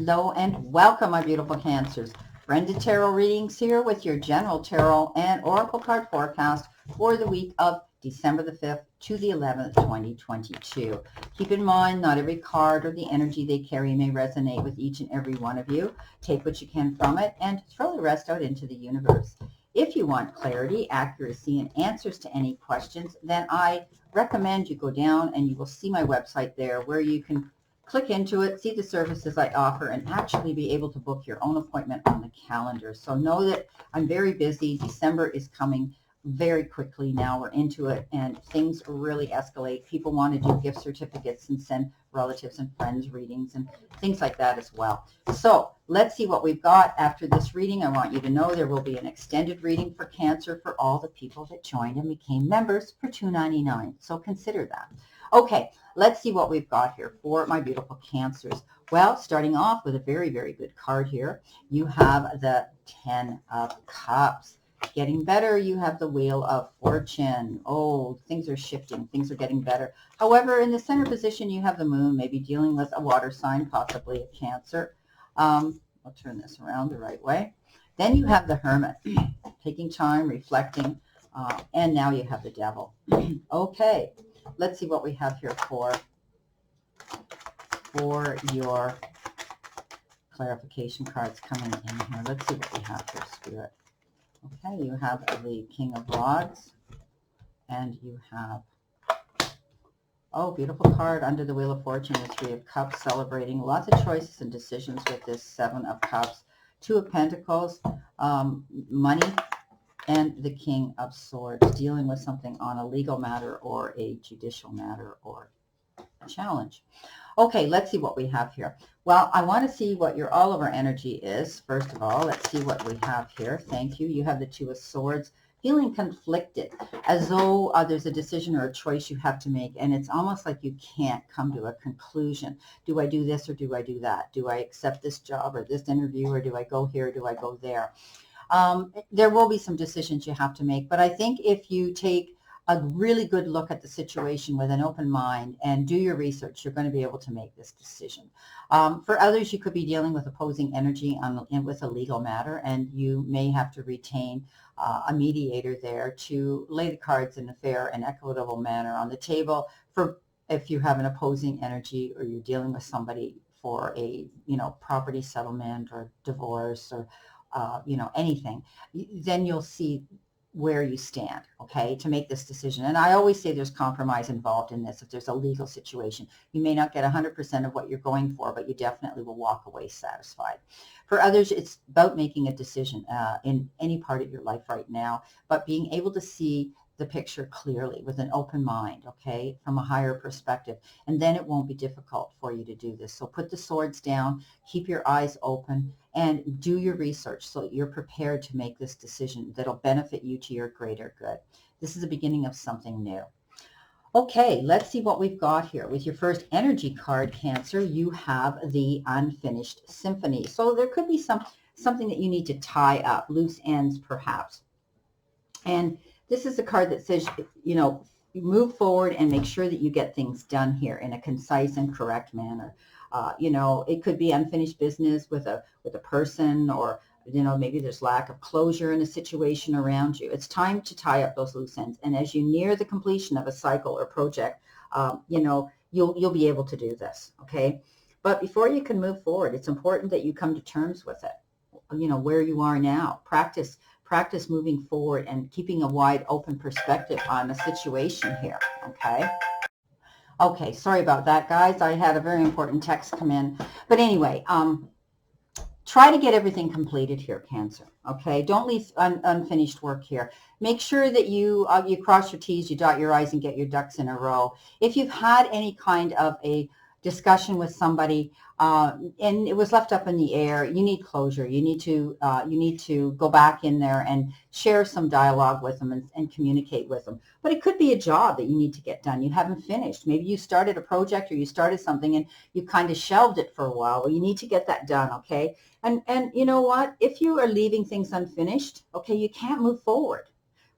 Hello and welcome, my beautiful Cancers. Brenda Tarot readings here with your general tarot and oracle card forecast for the week of December the 5th to the 11th, 2022. Keep in mind, not every card or the energy they carry may resonate with each and every one of you. Take what you can from it and throw the rest out into the universe. If you want clarity, accuracy, and answers to any questions, then I recommend you go down and you will see my website there where you can click into it, see the services I offer, and actually be able to book your own appointment on the calendar. So know that I'm very busy. December is coming very quickly now. We're into it, and things really escalate. People want to do gift certificates and send relatives and friends readings and things like that as well. So let's see what we've got after this reading. I want you to know there will be an extended reading for Cancer for all the people that joined and became members for $2.99. So consider that. Okay, let's see what we've got here for my beautiful Cancers. Well, starting off with a very, very good card here, you have the 10 of Cups. Getting better, you have the Wheel of Fortune. Oh, things are shifting. Things are getting better. However, in the center position, you have the Moon, maybe dealing with a water sign, possibly a Cancer. I'll turn this around the right way. Then you have the Hermit, taking time, reflecting, and now you have the Devil. Okay. Let's see what we have here for your clarification cards coming in here. Let's see what we have here, Spirit. Okay, you have the King of Rods, and you have, oh, beautiful card under the Wheel of Fortune, the Three of Cups, celebrating lots of choices and decisions with this Seven of Cups, Two of Pentacles, money, and the King of Swords, dealing with something on a legal matter or a judicial matter or a challenge. Okay, let's see what we have here. Well, I want to see what your all over energy is. First of all, let's see what we have here. Thank you. You have the Two of Swords, feeling conflicted, as though there's a decision or a choice you have to make, and it's almost like you can't come to a conclusion. Do I do this or do I do that? Do I accept this job or this interview, or do I go here or do I go there? There will be some decisions you have to make, but I think if you take a really good look at the situation with an open mind and do your research, you're going to be able to make this decision. For others, you could be dealing with opposing energy with a legal matter, and you may have to retain a mediator there to lay the cards in a fair and equitable manner on the table for if you have an opposing energy or you're dealing with somebody for a property settlement or divorce or anything, then you'll see where you stand, okay, to make this decision. And I always say there's compromise involved in this. If there's a legal situation, you may not get 100% of what you're going for, but you definitely will walk away satisfied. For others, it's about making a decision in any part of your life right now, but being able to see the picture clearly with an open mind, okay, from a higher perspective. And then it won't be difficult for you to do this. So put the swords down, keep your eyes open, and do your research so that you're prepared to make this decision that'll benefit you to your greater good. This is the beginning of something new. Okay, let's see what we've got here. With your first energy card, Cancer, you have the Unfinished Symphony. So there could be something that you need to tie up, loose ends perhaps. And this is a card that says, move forward and make sure that you get things done here in a concise and correct manner. It could be unfinished business with a person, or maybe there's lack of closure in a situation around you. It's time to tie up those loose ends. And as you near the completion of a cycle or project, you'll be able to do this. Okay. But before you can move forward, it's important that you come to terms with it. Where you are now. Practice moving forward and keeping a wide open perspective on the situation here. Okay, sorry about that, guys. I had a very important text come in. But anyway, try to get everything completed here, Cancer. Okay, don't leave unfinished work here. Make sure that you cross your T's, you dot your I's, and get your ducks in a row. If you've had any kind of a discussion with somebody and it was left up in the air, you need closure. You need to go back in there and share some dialogue with them and communicate with them. But it could be a job that you need to get done. You haven't finished. Maybe you started a project or you started something and you kind of shelved it for a while. Well, you need to get that done, okay? And you know what? If you are leaving things unfinished, okay, you can't move forward.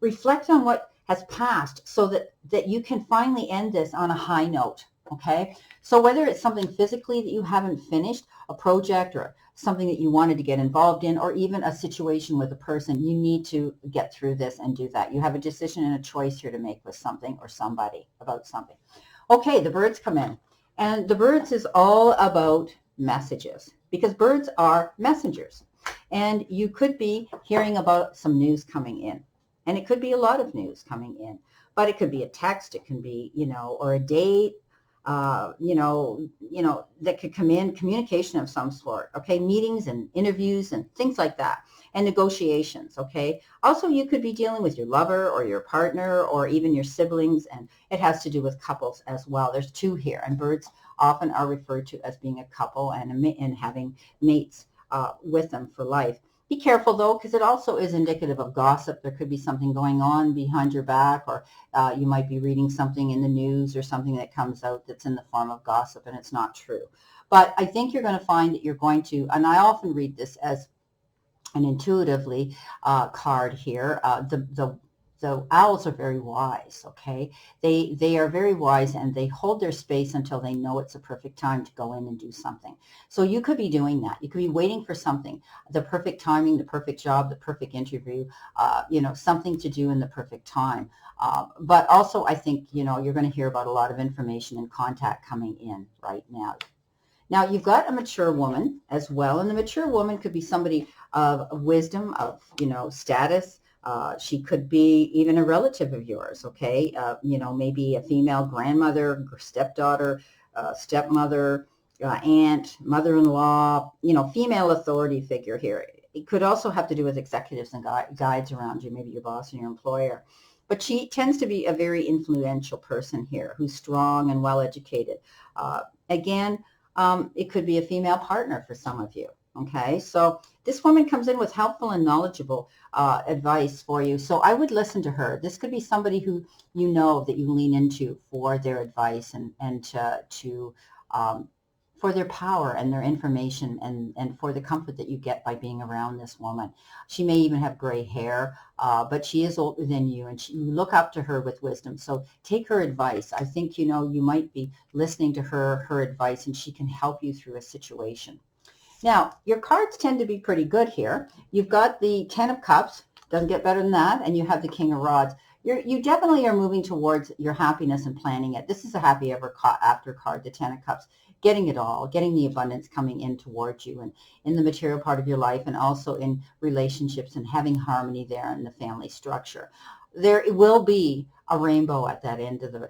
Reflect on what has passed so that you can finally end this on a high note. Okay, so whether it's something physically that you haven't finished, a project or something that you wanted to get involved in, or even a situation with a person, you need to get through this and do that. You have a decision and a choice here to make with something or somebody about something. Okay, the birds come in. And the birds is all about messages because birds are messengers. And you could be hearing about some news coming in. And it could be a lot of news coming in. But it could be a text, it can be, or a date, that could come in, communication of some sort, okay, meetings and interviews and things like that, and negotiations, okay. Also, you could be dealing with your lover or your partner or even your siblings, and it has to do with couples as well. There's two here, and birds often are referred to as being a couple and having mates with them for life. Be careful, though, because it also is indicative of gossip. There could be something going on behind your back, or you might be reading something in the news or something that comes out that's in the form of gossip, and it's not true. But I think you're going to find that you're going to, and I often read this as an intuitively card here. The owls are very wise, okay? They are very wise, and they hold their space until they know it's a perfect time to go in and do something. So you could be doing that. You could be waiting for something, the perfect timing, the perfect job, the perfect interview, something to do in the perfect time. But also, I think, you're going to hear about a lot of information and contact coming in right now. Now, you've got a mature woman as well, and the mature woman could be somebody of wisdom, of, status. She could be even a relative of yours, okay? Maybe a female grandmother, stepdaughter, stepmother, aunt, mother-in-law, female authority figure here. It could also have to do with executives and guides around you, maybe your boss and your employer. But she tends to be a very influential person here who's strong and well-educated. Again, it could be a female partner for some of you. Okay, so this woman comes in with helpful and knowledgeable advice for you. So I would listen to her. This could be somebody who that you lean into for their advice and for their power and their information and for the comfort that you get by being around this woman. She may even have gray hair, but she is older than you, and you look up to her with wisdom. So take her advice. I think, you might be listening to her advice, and she can help you through a situation. Now, your cards tend to be pretty good here. You've got the 10 of Cups, doesn't get better than that, and you have the King of Rods. You definitely are moving towards your happiness and planning it. This is a happy ever after card, the 10 of Cups. Getting it all, getting the abundance coming in towards you and in the material part of your life, and also in relationships and having harmony there in the family structure. There will be a rainbow at that end of the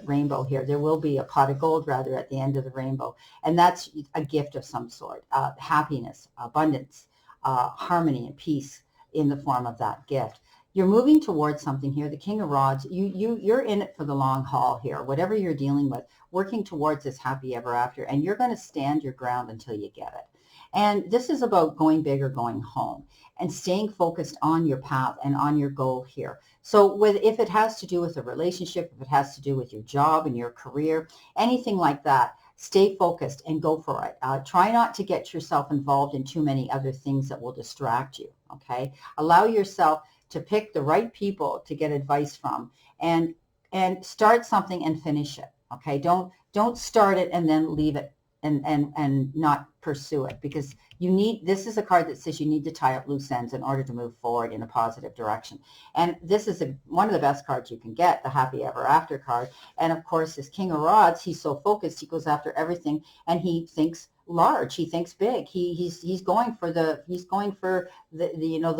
rainbow here. There will be a pot of gold rather at the end of the rainbow, and that's a gift of some sort, happiness, abundance, harmony, and peace in the form of that gift. You're moving towards something here. The King of Rods, you're in it for the long haul here, whatever you're dealing with, working towards this happy ever after, and you're going to stand your ground until you get it. And this is about going big or going home and staying focused on your path and on your goal here. So if it has to do with a relationship, if it has to do with your job and your career, anything like that, stay focused and go for it. Try not to get yourself involved in too many other things that will distract you, okay? Allow yourself to pick the right people to get advice from and start something and finish it, okay? Don't start it and then leave it and not pursue it, because this is a card that says you need to tie up loose ends in order to move forward in a positive direction. And this is one of the best cards you can get, the Happy Ever After card. And of course, this King of Rods, he's so focused, he goes after everything, and he thinks large, he thinks big. He's going for the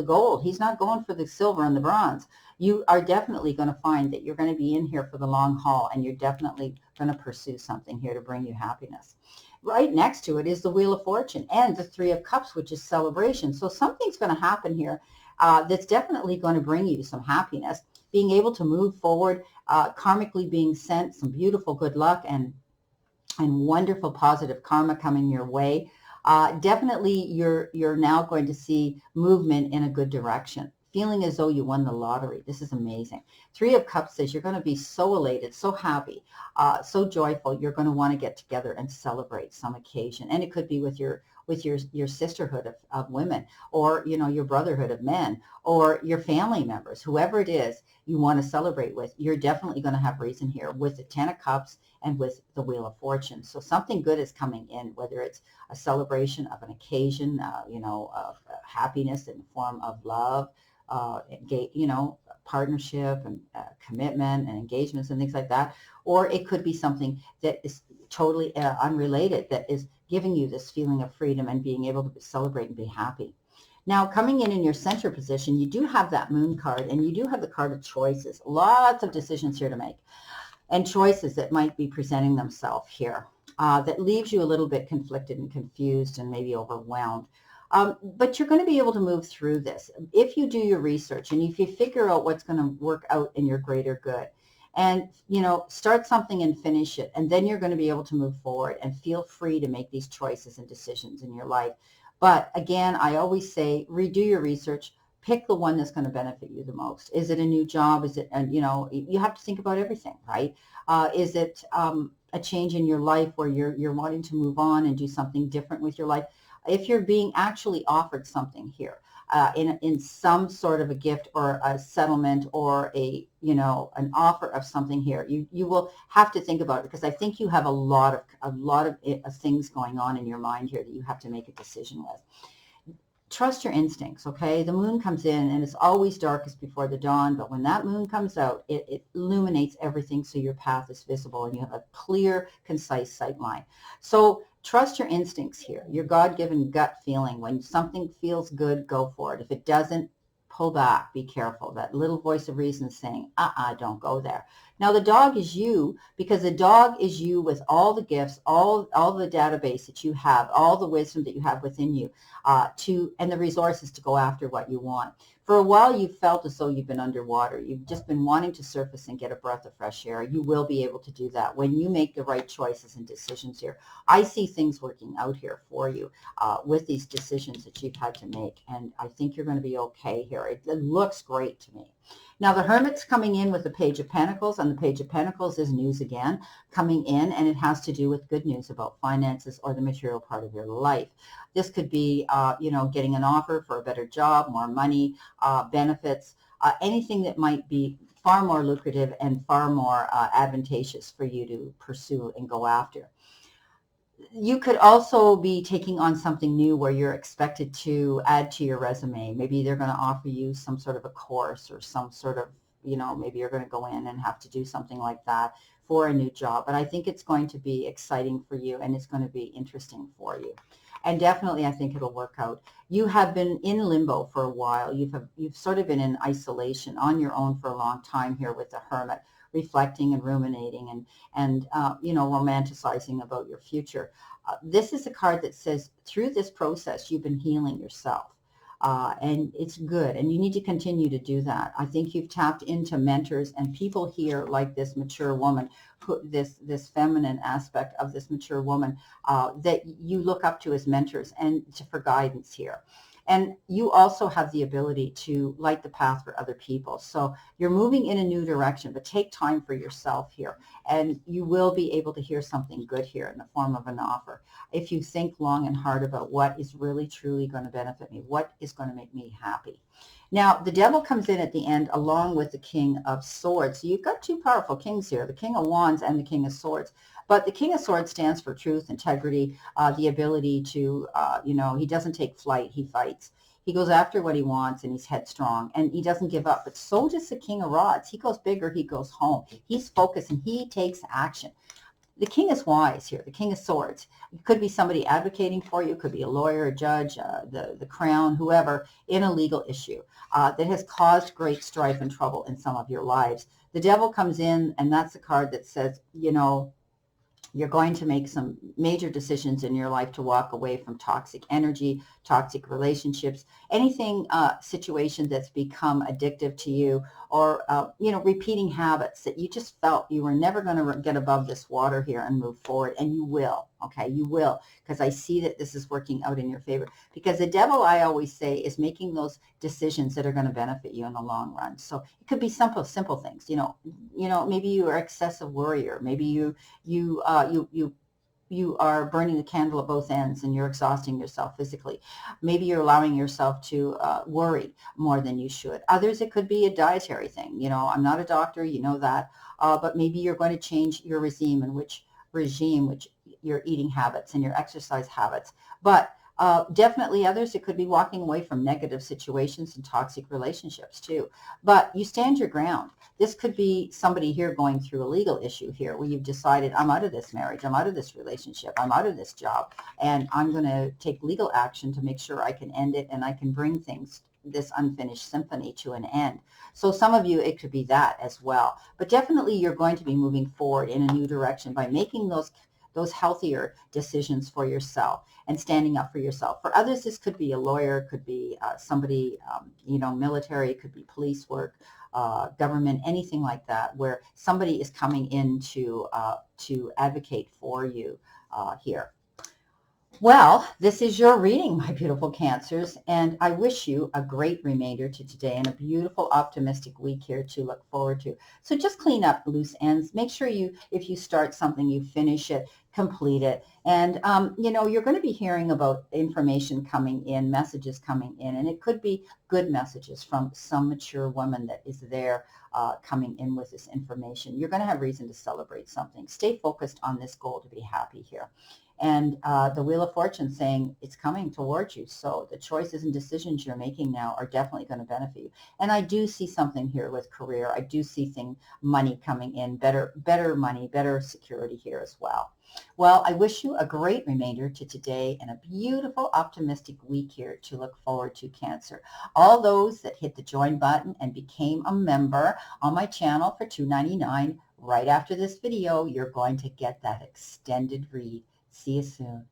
gold. He's not going for the silver and the bronze. You are definitely going to find that you're going to be in here for the long haul, and you're definitely going to pursue something here to bring you happiness. Right next to it is the Wheel of Fortune and the Three of Cups, which is celebration. So something's going to happen here that's definitely going to bring you some happiness, being able to move forward, karmically being sent some beautiful good luck and wonderful positive karma coming your way. Definitely you're now going to see movement in a good direction, feeling as though you won the lottery. This is amazing. Three of Cups says you're going to be so elated, so happy, so joyful. You're going to want to get together and celebrate some occasion. And it could be with your with your sisterhood of women, or, you know, your brotherhood of men, or your family members, whoever it is you want to celebrate with, you're definitely going to have reason here with the 10 of Cups and with the Wheel of Fortune. So something good is coming in, whether it's a celebration of an occasion, you know, of happiness in the form of love, you know, partnership and commitment and engagements and things like that. Or it could be something that is totally unrelated, that is giving you this feeling of freedom and being able to celebrate and be happy. Now, coming in your center position, you do have that Moon card, and you do have the card of choices. Lots of decisions here to make, and choices that might be presenting themselves here. That leaves you a little bit conflicted and confused and maybe overwhelmed. But you're going to be able to move through this if you do your research and if you figure out what's going to work out in your greater good. And, you know, start something and finish it. And then you're going to be able to move forward and feel free to make these choices and decisions in your life. But again, I always say, redo your research. Pick the one that's going to benefit you the most. Is it a new job? Is it, and you know, you have to think about everything, right? Is it a change in your life where you're wanting to move on and do something different with your life? If you're being actually offered something here, in some sort of a gift or a settlement or a, you know, an offer of something here, you will have to think about it, because I think you have a lot of things going on in your mind here that you have to make a decision with. Trust your instincts, okay? The moon comes in and it's always darkest before the dawn, but when that moon comes out, it illuminates everything, so your path is visible and you have a clear, concise sight line. So trust your instincts here, your God-given gut feeling. When something feels good, go for it. If it doesn't, pull back, be careful. That little voice of reason saying, don't go there. Now the dog is you, because the dog is you with all the gifts, all the database that you have, all the wisdom that you have within you, and the resources to go after what you want. For a while, you felt as though you've been underwater. You've just been wanting to surface and get a breath of fresh air. You will be able to do that when you make the right choices and decisions here. I see things working out here for you with these decisions that you've had to make, and I think you're going to be okay here. It looks great to me. Now, the Hermit's coming in with the Page of Pentacles, and the Page of Pentacles is news again coming in, and it has to do with good news about finances or the material part of your life. This could be, you know, getting an offer for a better job, more money, benefits, anything that might be far more lucrative and far more advantageous for you to pursue and go after. You could also be taking on something new where you're expected to add to your resume. Maybe they're going to offer you some sort of a course or some sort of, you know, maybe you're going to go in and have to do something like that for a new job. But I think it's going to be exciting for you, and it's going to be interesting for you. And definitely, I think it'll work out. You have been in limbo for a while. You've sort of been in isolation on your own for a long time here with the Hermit, reflecting and ruminating and you know, romanticizing about your future. This is a card that says through this process, you've been healing yourself. And it's good, and you need to continue to do that. I think you've tapped into mentors and people here like this mature woman, this feminine aspect of this mature woman that you look up to as mentors and for guidance here. And you also have the ability to light the path for other people. So you're moving in a new direction, but take time for yourself here. And you will be able to hear something good here in the form of an offer. If you think long and hard about what is really, truly going to benefit me, what is going to make me happy. Now, the Devil comes in at the end along with the King of Swords. So you've got two powerful kings here, the King of Wands and the King of Swords. But the King of Swords stands for truth, integrity, the ability to, you know, he doesn't take flight, he fights. He goes after what he wants, and he's headstrong, and he doesn't give up. But so does the King of Rods. He goes bigger, he goes home. He's focused, and he takes action. The king is wise here, the King of Swords. It could be somebody advocating for you. It could be a lawyer, a judge, the crown, whoever, in a legal issue that has caused great strife and trouble in some of your lives. The Devil comes in, and that's the card that says, you know, you're going to make some major decisions in your life to walk away from toxic energy, toxic relationships, anything, situation that's become addictive to you, or, you know, repeating habits that you just felt you were never going to get above this water here and move forward. And you will, okay, you will, because I see that this is working out in your favor. Because the Devil, I always say, is making those decisions that are going to benefit you in the long run. So it could be simple things, you know, maybe you are excessive worrier. Maybe you you are burning the candle at both ends and you're exhausting yourself physically. Maybe you're allowing yourself to worry more than you should. Others, it could be a dietary thing. You know, I'm not a doctor, you know that, but maybe you're going to change your regime, which your eating habits and your exercise habits. But definitely others, it could be walking away from negative situations and toxic relationships too. But you stand your ground. This could be somebody here going through a legal issue here where you've decided, I'm out of this marriage, I'm out of this relationship, I'm out of this job, and I'm going to take legal action to make sure I can end it and I can bring this unfinished symphony to an end. So some of you, it could be that as well. But definitely you're going to be moving forward in a new direction by making those healthier decisions for yourself and standing up for yourself. For others, this could be a lawyer, could be somebody, military, could be police work, government, anything like that, where somebody is coming in to advocate for you here. Well, this is your reading, my beautiful Cancers, and I wish you a great remainder to today and a beautiful, optimistic week here to look forward to. So just clean up loose ends. Make sure if you start something, you finish it, complete it. And, you're going to be hearing about information coming in, messages coming in, and it could be good messages from some mature woman that is there coming in with this information. You're going to have reason to celebrate something. Stay focused on this goal to be happy here. And the Wheel of Fortune saying it's coming towards you. So the choices and decisions you're making now are definitely going to benefit you. And I do see something here with career. I do see money coming in, better money, better security here as well. Well, I wish you a great remainder to today and a beautiful, optimistic week here to look forward to, Cancer. All those that hit the join button and became a member on my channel for $2.99, right after this video, you're going to get that extended read. See you soon.